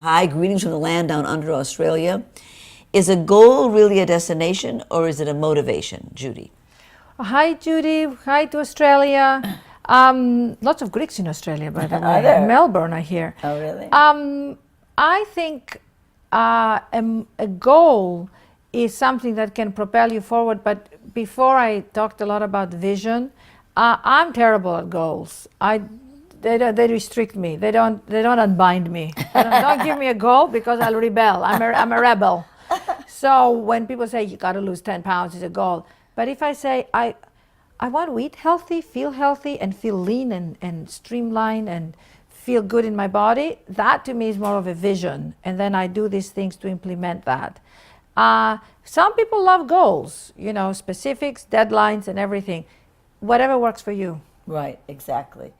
Hi, greetings from the land down under Australia. Is a goal really a destination or is it a motivation, Judy? Hi, Judy. Hi to Australia. Lots of Greeks in Australia, by the way. Are there? Melbourne, I hear. Oh, really? I think a goal is something that can propel you forward. But before I talked a lot about vision, I'm terrible at goals. They restrict me. They don't unbind me. Don't give me a goal because I'll rebel. I'm a rebel. So when people say you got to lose 10 pounds is a goal, but if I say I want to eat healthy, and feel lean and streamlined and feel good in my body, that to me is more of a vision. And then I do these things to implement that. Some people love goals, specifics, deadlines, and everything. Whatever works for you. Right, exactly.